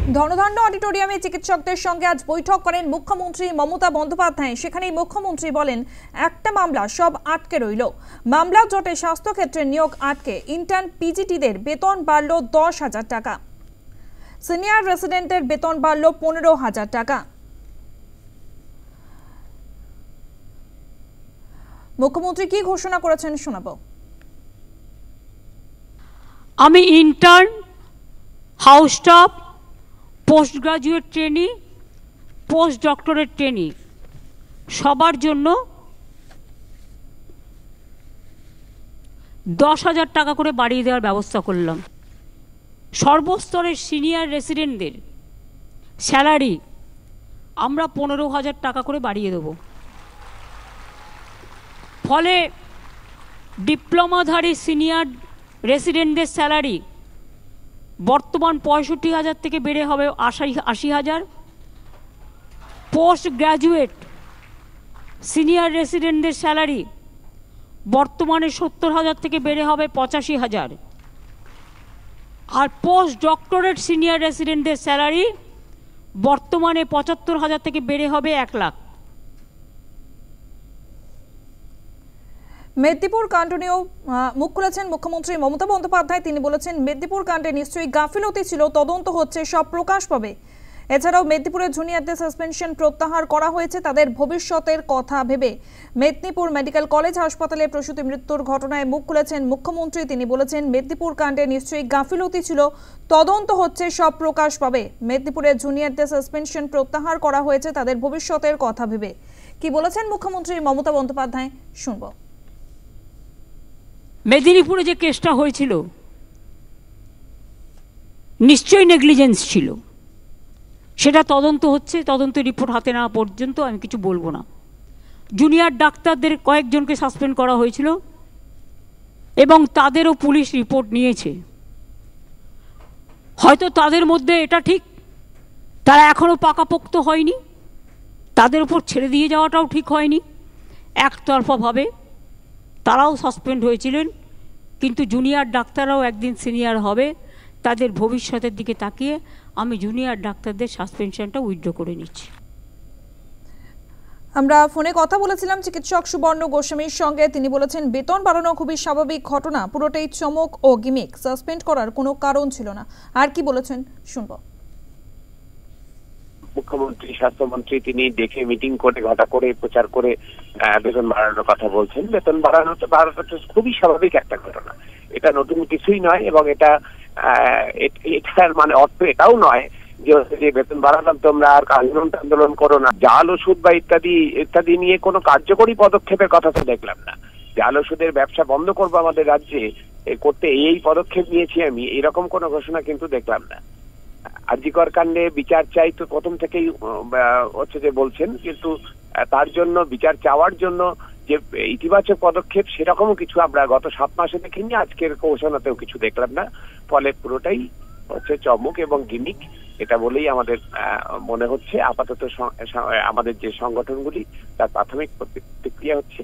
ধনধান্য অডিটোরিয়ামে চিকিৎসকদের সঙ্গে আজ বৈঠক করেন মুখ্যমন্ত্রী মমতা বন্দ্যোপাধ্যায়। সেখানেই মুখ্যমন্ত্রী বলেন, একটা মামলা সব আটকে রইল। মামলা জটে স্বাস্থ্যক্ষেত্রে নিয়োগ আটকে। ইন্টার্ন পিজিটিদের বেতন বাড়ল 10,000 টাকা। সিনিয়র রেসিডেন্টের বেতন বাড়ল 15,000 টাকা। মুখ্যমন্ত্রী কি ঘোষণা করেছেন শোনাবো। আমি intern, house staff, post graduate trainee, post doctorate trainee সবার জন্য 10,000 টাকা করে বাড়িয়ে দেওয়ার ব্যবস্থা করলাম। সর্বস্তরের সিনিয়র রেসিডেন্টদের স্যালারি আমরা 15,000 টাকা করে বাড়িয়ে দেব। ফলে ডিপ্লোমাধারী সিনিয়র রেসিডেন্টদের স্যালারি বর্তমান 65,000 থেকে বেড়ে হবে 80,000। পোস্ট গ্র্যাজুয়েট সিনিয়র রেসিডেন্টদের স্যালারি বর্তমানে 70,000 থেকে বেড়ে হবে 85,000। আর পোস্ট ডক্টরেট সিনিয়র রেসিডেন্টদের স্যালারি বর্তমানে 75,000 থেকে বেড়ে হবে 1 লাখ। মেদিনীপুর কাণ্ড নিয়েও মুখ খুলেছেন মুখ্যমন্ত্রী মমতা বন্দ্যোপাধ্যায়। তিনি বলেছেন, মেদিনীপুর কাণ্ডে নিশ্চয়ই গাফিলতি ছিল, তদন্ত হচ্ছে, সব প্রকাশ পাবে। এছাড়াও মেদিনীপুরের জুনিয়রদের সাসপেনশন প্রত্যাহার করা হয়েছে তাদের ভবিষ্যতের কথা ভেবে। মেদিনীপুর মেডিকেল কলেজ হাসপাতালে প্রসূতি মৃত্যুর ঘটনায় মুখ খুলেছেন মুখ্যমন্ত্রী। তিনি বলেছেন, মেদিনীপুর কাণ্ডে নিশ্চয়ই গাফিলতি ছিল, তদন্ত হচ্ছে, সব প্রকাশ পাবে। মেদিনীপুরের জুনিয়রদের সাসপেনশন প্রত্যাহার করা হয়েছে তাদের ভবিষ্যতের কথা ভেবে। কি বলেছেন মুখ্যমন্ত্রী মমতা বন্দ্যোপাধ্যায় শুনবো। মেদিনীপুরে যে কেসটা হয়েছিল নিশ্চয়ই নেগলিজেন্স ছিল, সেটা তদন্ত হচ্ছে। তদন্ত রিপোর্ট হাতে নেওয়া পর্যন্ত আমি কিছু বলবো না। জুনিয়র ডাক্তারদের কয়েকজনকে সাসপেন্ড করা হয়েছিল এবং তাদেরও পুলিশ রিপোর্ট নিয়েছে। হয়তো তাদের মধ্যে এটা ঠিক তারা এখনও পাকাপোক্ত হয়নি, তাদের উপর ছেড়ে দিয়ে যাওয়াটাও ঠিক হয়নি। একতরফাভাবে তারাও সাসপেন্ড হয়েছিলেন, কিন্তু জুনিয়র ডাক্তাররাও একদিন সিনিয়র হবে। তাদের ভবিষ্যতের দিকে তাকিয়ে আমি জুনিয়র ডাক্তারদের সাসপেনশনটা উইথড্র করে নিচ্ছি। আমরা ফোনে কথা বলেছিলাম চিকিৎসক সুবর্ণ গোস্বামীর সঙ্গে। তিনি বলেছেন, বেতন বাড়ানো খুবই স্বাভাবিক ঘটনা, পুরোটাই চমক ও গিমিক, সাসপেন্ড করার কোনো কারণ ছিল না। আর কি বলেছেন শুনবো। মুখ্যমন্ত্রী, স্বাস্থ্যমন্ত্রী তিনি দেখে মিটিং করে ঘটা করে প্রচার করে বেতন বাড়ানোর কথা বলছেন। বেতন বাড়ানো তো খুবই স্বাভাবিক একটা ঘটনা, এটা নতুন কিছুই নয়। এবং এটার মানে অর্থ এটাও নয় যে বেতন বাড়ালাম তোমরা আর আন্দোলন করো না। জাল ওষুধ বা ইত্যাদি নিয়ে কোনো কার্যকরী পদক্ষেপের কথা তো দেখলাম না। জাল ওষুধের ব্যবসা বন্ধ করবো আমাদের রাজ্যে করতে এই পদক্ষেপ নিয়েছি আমি, এরকম কোনো ঘোষণা কিন্তু দেখলাম না। আরজিকর কাণ্ডে বিচার চাই তো প্রথম থেকেই হচ্ছে যে বলছেন, কিন্তু তার জন্য বিচার চাওয়ার জন্য যে ইতিবাচক পদক্ষেপ সেরকমও কিছু আমরা গত 7 মাসে দেখিনি, আজকের ঘোষণাতেও কিছু দেখলাম না। ফলে পুরোটাই হচ্ছে চমক এবং গিমিক, এটা বলেই আমাদের মনে হচ্ছে। আপাতত আমাদের যে সংগঠনগুলি তার প্রাথমিক প্রতিক্রিয়া হচ্ছে।